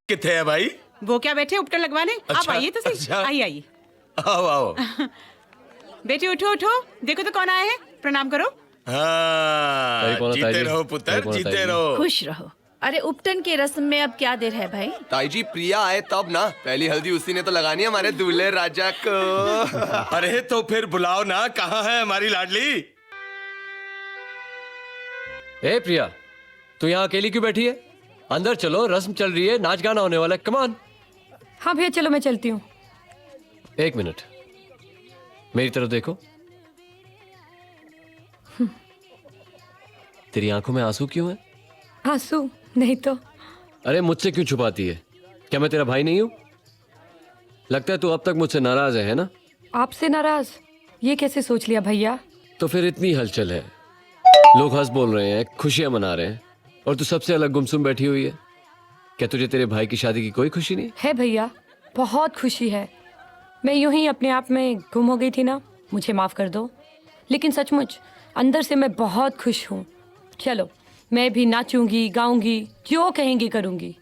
कितने है भाई? वो क्या बैठे उपटन लगवाने? अच्छा, आप आइए तो सही। अच्छा। आइए आइए। आओ आओ। बेटे उठो उठो, देखो तो कौन आया है, प्रणाम करो। हाँ, जीते रहो पुत्र, जीते रहो। खुश रहो। अरे उपटन की रस्म में अब क्या देर है भाई? ताई जी प्रिया आए तब ना, पहली हल्दी उसी ने तो लगानी है हमारे दूल्हे राजा को। अरे तो फिर बुलाओ ना, कहाँ है हमारी लाडली? ए प्रिया, तू यहाँ अकेली क्यों बैठी है? अंदर चलो, रस्म चल रही है, नाच गाना होने वाला है। Come on. हाँ भैया चलो मैं चलती हूँ। एक मिनट, मेरी तरफ देखो। तेरी आंखों में आंसू क्यों है? आंसू नहीं तो। अरे मुझसे क्यों छुपाती है? क्या मैं तेरा भाई नहीं हूं? लगता है तू अब तक मुझसे नाराज है ना? आपसे नाराज? ये कैसे सोच लिया भैया? तो फिर इतनी हलचल है, लोग हंस बोल रहे हैं, खुशियां मना रहे हैं, और तू सबसे अलग गुमसुम बैठी हुई है। क्या तुझे तेरे भाई की शादी की कोई खुशी नहीं? है भैया, बहुत खुशी है। मैं यूं ही अपने आप में गुम हो गई थी ना, मुझे माफ कर दो। लेकिन सचमुच अंदर से मैं बहुत खुश हूँ। चलो मैं भी नाचूंगी, गाऊंगी, जो कहेंगी करूंगी।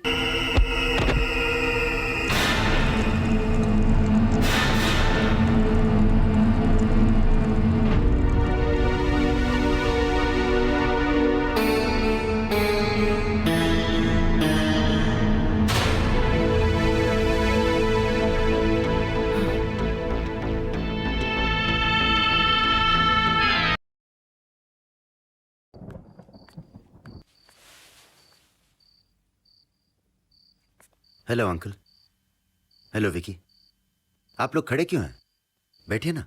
Hello uncle. हेलो विकी। आप लोग खड़े क्यों हैं? बैठिए ना।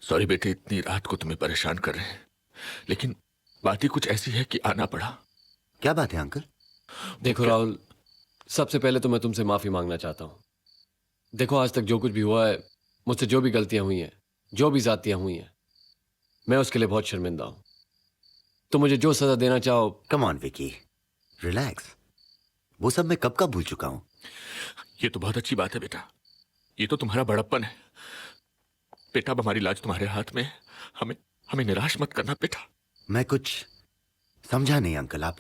सॉरी बेटे, इतनी रात को तुम्हें परेशान कर रहे हैं, लेकिन बात ही कुछ ऐसी है कि आना पड़ा। क्या बात है अंकल? देखो राहुल, सबसे पहले तो मैं तुमसे माफी मांगना चाहता हूँ। देखो आज तक जो कुछ भी हुआ है, मुझसे जो भी गलतियां हुई हैं, जो भी जातियां हुई हैं, मैं उसके लिए बहुत शर्मिंदा हूँ। तो मुझे जो सजा देना चाहो। Come on Vicky, relax. वो सब मैं कब का भूल चुका हूँ। ये तो बहुत अच्छी बात है बेटा, ये तो तुम्हारा बड़प्पन है बेटा। अब हमारी लाज तुम्हारे हाथ में है, हमें निराश मत करना बेटा। मैं कुछ समझा नहीं अंकल, आप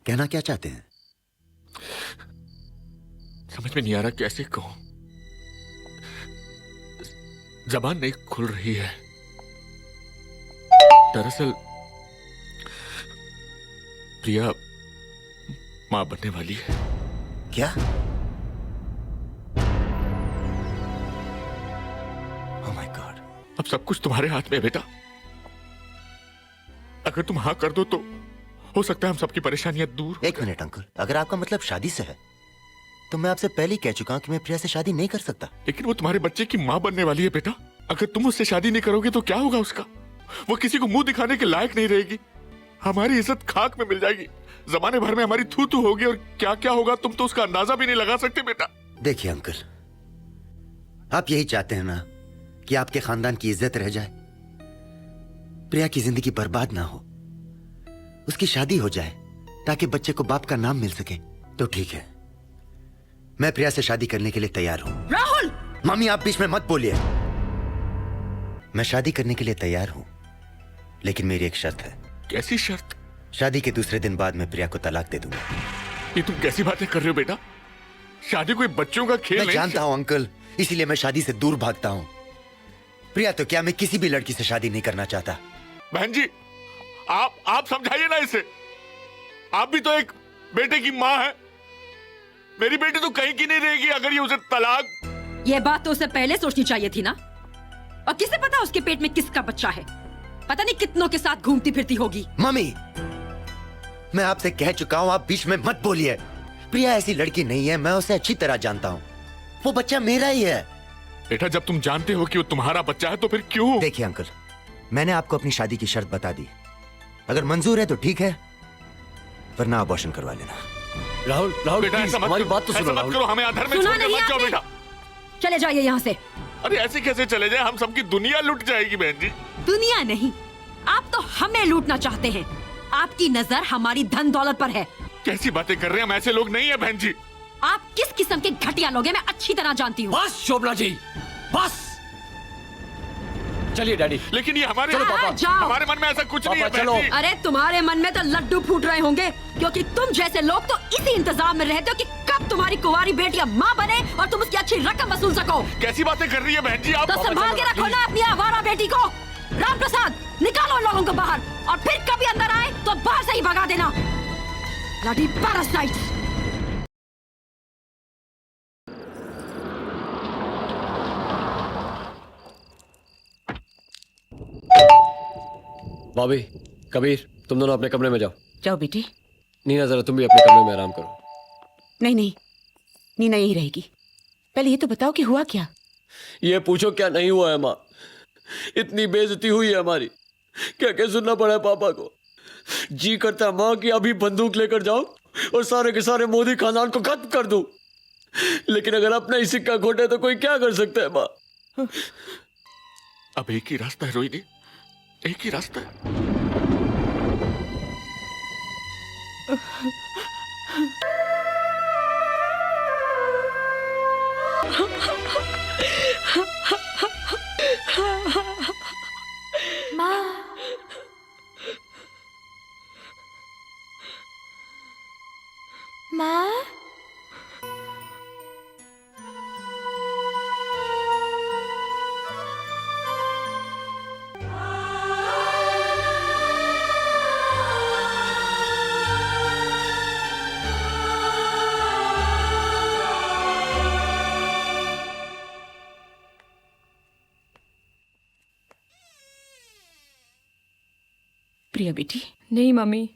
कहना क्या चाहते हैं? समझ में नहीं आ रहा कैसे कहूं, जबान नहीं खुल रही है। दरअसल प्रिया मां बनने वाली है। क्या? Oh my God. अब सब कुछ तुम्हारे हाथ में है बेटा। अगर तुम हाँ कर दो तो हो सकता है हम सबकी परेशानियां दूर। एक मिनट अंकल, अगर आपका मतलब शादी से है तो मैं आपसे पहले ही कह चुका हूं कि मैं प्रिया से शादी नहीं कर सकता। लेकिन वो तुम्हारे बच्चे की मां बनने वाली है बेटा। अगर तुम उससे शादी नहीं करोगे तो क्या होगा उसका? वो किसी को मुंह दिखाने के लायक नहीं रहेगी, हमारी इज्जत खाक में मिल जाएगी, जमाने भर में हमारी थू थू होगी, और क्या क्या होगा तुम तो उसका अंदाजा भी नहीं लगा सकते बेटा। देखिए अंकल, आप यही चाहते हैं ना कि आपके खानदान की इज्जत रह जाए, प्रिया की जिंदगी बर्बाद ना हो, उसकी शादी हो जाए ताकि बच्चे को बाप का नाम मिल सके। तो ठीक है, मैं प्रिया से शादी करने के लिए तैयार हूं। राहुल! मम्मी आप बीच में मत बोलिए। मैं शादी करने के लिए तैयार हूं, लेकिन मेरी एक शर्त है। कैसी शर्त? शादी के दूसरे दिन बाद मैं प्रिया को तलाक दे दूंगा। ये तुम कैसी बातें कर रहे हो बेटा? शादी कोई बच्चों का खेल मैं नहीं। जानता हूं अंकल, इसीलिए मैं शादी से दूर भागता हूं। प्रिया तो क्या, मैं किसी भी लड़की से शादी नहीं करना चाहता। बहन जी, आप समझाइए ना इसे। आप भी तो एक बेटे की माँ है। मेरी बेटी तो कहीं की नहीं रहेगी अगर ये उसे तलाक। ये बात तो उसे पहले सोचनी चाहिए थी ना। और किसे पता उसके पेट में किसका बच्चा है? पता नहीं कितनों के साथ घूमती फिरती होगी। मम्मी, मैं आपसे कह चुका हूं, आप बीच में मत बोलिए। प्रिया ऐसी लड़की नहीं है, मैं उसे अच्छी तरह जानता हूं। वो बच्चा मेरा ही है। बेटा जब तुम जानते हो कि वो तुम्हारा बच्चा है तो फिर क्यों? देखिए अंकल, मैंने आपको अपनी शादी की शर्त बता दी। अगर मंजूर है तो ठीक है, वरना अबॉर्शन करवा लेना। राहुल राहुल बेटा प्लीज, ऐसा मत हमारी करो, बात तो ऐसा सुनो मत राहुल। करो, हमें अधर में सुना छोड़ के नहीं मत जाओ आपने? बेटा। चले जाइए यहाँ से। अरे ऐसे कैसे चले जाए? हम सबकी दुनिया लुट जाएगी बहन जी। दुनिया नहीं, आप तो हमें लूटना चाहते हैं। आपकी नजर हमारी धन दौलत पर है। कैसी बातें कर रहे हैं? हम ऐसे लोग नहीं है बहन जी। आप किस किस्म के घटिया लोग हैं मैं अच्छी तरह जानती हूँ। बस शोभना जी, बस। चलिए डैडी। लेकिन ये हमारे चलो पापा, जाओ। हमारे मन में ऐसा कुछ नहीं है पापा, चलो। बहन जी। अरे तुम्हारे मन में तो लड्डू फूट रहे होंगे, क्योंकि तुम जैसे लोग तो इसी इंतजाम में रहते हो कि कब कब तुम्हारी कुंवारी बेटियां माँ बने और तुम उसकी अच्छी रकम वसूल सको। कैसी बातें कर रही है बहन जी आप? तो संभाल के रखो ना अपनी आवारा बेटी को। राम प्रसाद, निकालो उन लोगों को बाहर, और फिर कभी अंदर आए तो बाहर से ही भगा देना। Bloody parasites. बॉबी, कबीर, तुम दोनों अपने कमरे में जाओ। जाओ बेटी। नीना, जरा तुम भी अपने कमरे में आराम करो। नहीं नहीं, नीना यही रहेगी। पहले ये तो बताओ कि हुआ क्या। ये पूछो क्या नहीं हुआ है माँ। इतनी बेइज्जती हुई है हमारी, क्या क्या सुनना पड़ा है पापा को। जी करता है माँ कि अभी बंदूक लेकर जाओ और सारे के सारे मोदी खानदान को खत्म कर दूं, लेकिन अगर अपना ही सिक्का खोटे तो कोई क्या कर सकता है माँ। अब एक ही रास्ता है रोहिणी, एक ही रास्ता है। माँ, प्रिया बेटी। नहीं मम्मी,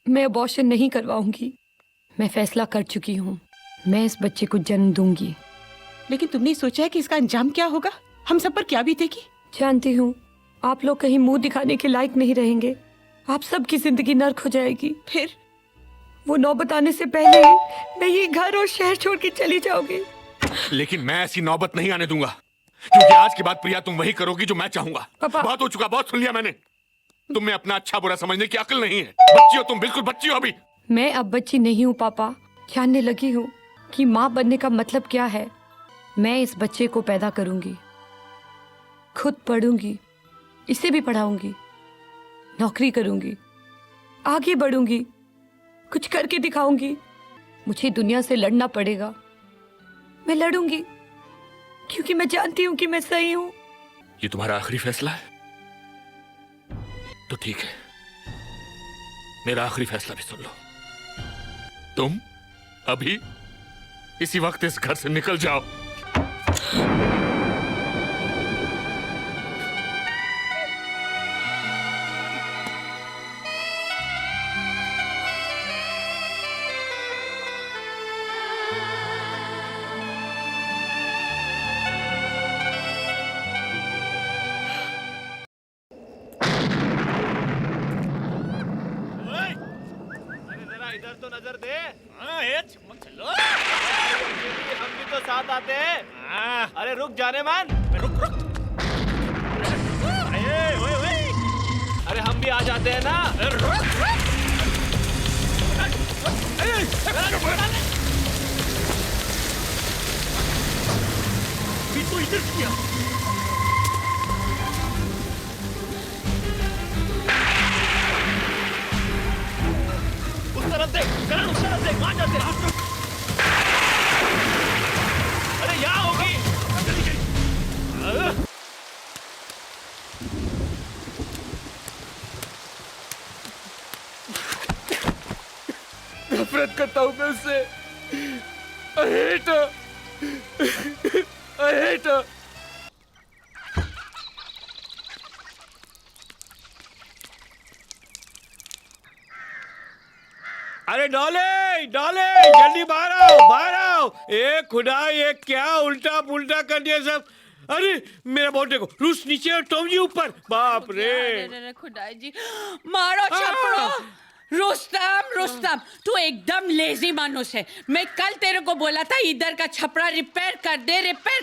मैं अबॉर्शन नहीं करवाऊंगी। मैं फैसला कर चुकी हूँ, मैं इस बच्चे को जन्म दूंगी। लेकिन तुमने सोचा है कि इसका अंजाम क्या होगा? हम सब पर क्या बीतेगी? जानती हूँ आप लोग कहीं मुंह दिखाने के लायक नहीं रहेंगे। आप सबकी जिंदगी नर्क हो जाएगी। फिर वो नौबत आने से पहले ही मैं ये घर और शहर छोड़ के चली जाऊंगी। लेकिन मैं ऐसी नौबत नहीं आने दूंगा, क्योंकि आज के बाद प्रिया तुम वही करोगी जो मैं चाहूंगा। पापा। बहुत हो चुका, बहुत सुन लिया मैंने। तुम्हें अपना अच्छा बुरा समझने की अकल नहीं है। बच्ची हो तुम, बिल्कुल बच्ची हो अभी। मैं अब बच्ची नहीं हूँ पापा, जानने लगी हूँ कि माँ बनने का मतलब क्या है। मैं इस बच्चे को पैदा करूंगी, खुद पढ़ूंगी, इसे भी पढ़ाऊंगी, नौकरी करूंगी, आगे बढ़ूंगी, कुछ करके दिखाऊंगी। मुझे दुनिया से लड़ना पड़ेगा, मैं लड़ूंगी, क्योंकि मैं जानती हूँ कि मैं सही हूँ। ये तुम्हारा आखिरी फैसला है तो ठीक है, मेरा आखिरी फैसला भी सुन लो। तुम अभी इसी वक्त इस घर से निकल जाओ। इधर तो नजर दे। हम भी तो साथ आते हैं। अरे रुक जाने मान, रुक। अरे हम भी आ जाते हैं ना। तो इधर किया। उस तरफ देख, वहां जाते। अरे यहाँ होगी। नफरत करता हूँ मैं उससे। I hate her. I hate her. अरे डॉले जल्दी बाहर आओ। ए खुदा, ये क्या उल्टा पुल्टा कर दिया सब। अरे मेरा बोट देखो, रूस नीचे और टॉम जी ऊपर। बाप रे। खुदाई जी, मारो छपड़ो। रुस्तम, तू एकदम लेजी मानुस है। मैं कल तेरे को बोला था इधर का छपड़ा रिपेयर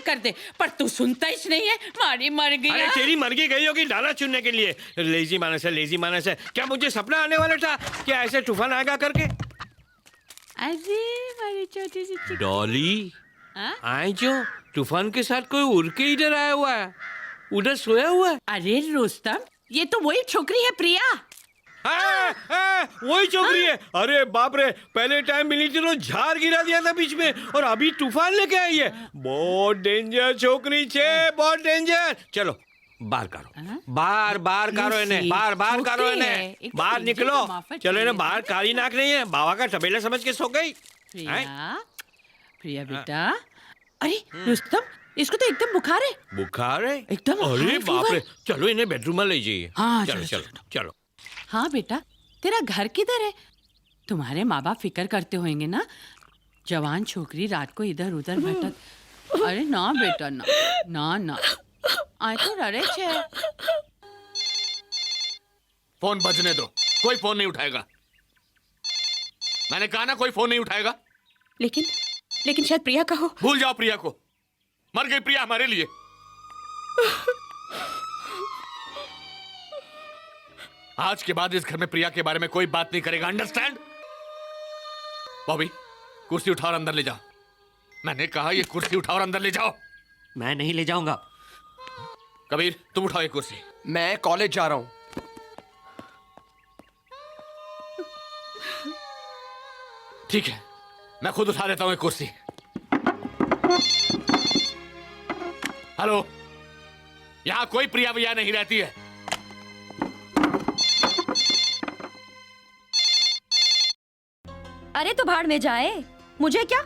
कर दे, पर तू सुनता ही नहीं है। मारी मर गई। अरे तेरी मर्गी गई होगी डाला चुनने के लिए। लेजी मानस है। क्या मुझे सपना आने वाला था क्या ऐसे तूफान आएगा करके? अजी मेरी छोटी सी डॉली, आए जो तूफान के साथ कोई उड़ के इधर आया हुआ है, उधर सोया हुआ है। अरे रुस्तम, ये तो वही छोकरी है प्रिया। वही छोकरी है। अरे बाप रे, पहले टाइम मिली थी तो झाड़ गिरा दिया था बीच में, और अभी तूफान लेके आई है। बहुत डेंजर छोकरी छे, बहुत डेंजर। चलो बाहर काढ़ो, बाहर काढ़ो इन्हें, बाहर काढ़ो इन्हें, बाहर निकलो। चलो इन्हें बाहर, काली नाक नहीं है, बाबा का तबेला समझ के सो गई। प्रिया बेटा, अरे रुस्तम, इसको तो एकदम बुखार है। बुखार है एकदम अरे हाई बाप रे, फीवर। चलो इन्हें बेडरूम में ले जाइए। हाँ, चलो चलो, चलो चलो। हाँ बेटा, तेरा घर किधर है? तुम्हारे माँ बाप फिक्र करते होंगे ना, जवान छोकरी रात को इधर उधर भटक। अरे ना बेटा, ना ना ना, आए तो रड़े छे। फोन बजने दो, कोई फोन नहीं उठाएगा। मैंने कहा ना, कोई फोन नहीं उठाएगा। लेकिन शायद प्रिया का हो। भूल जाओ प्रिया को, मर गई प्रिया हमारे लिए। आज के बाद इस घर में प्रिया के बारे में कोई बात नहीं करेगा, अंडरस्टैंड? बॉबी, कुर्सी उठाओ और अंदर ले जाओ। मैंने कहा ये कुर्सी उठाओ और अंदर ले जाओ। मैं नहीं ले जाऊंगा। कबीर, तुम उठाओ ये कुर्सी। मैं कॉलेज जा रहा हूँ। ठीक है, मैं खुद उठा लेता हूँ ये कुर्सी। हेलो, यहां कोई प्रिया विया नहीं रहती है। अरे तो भाड़ में जाए, मुझे क्या?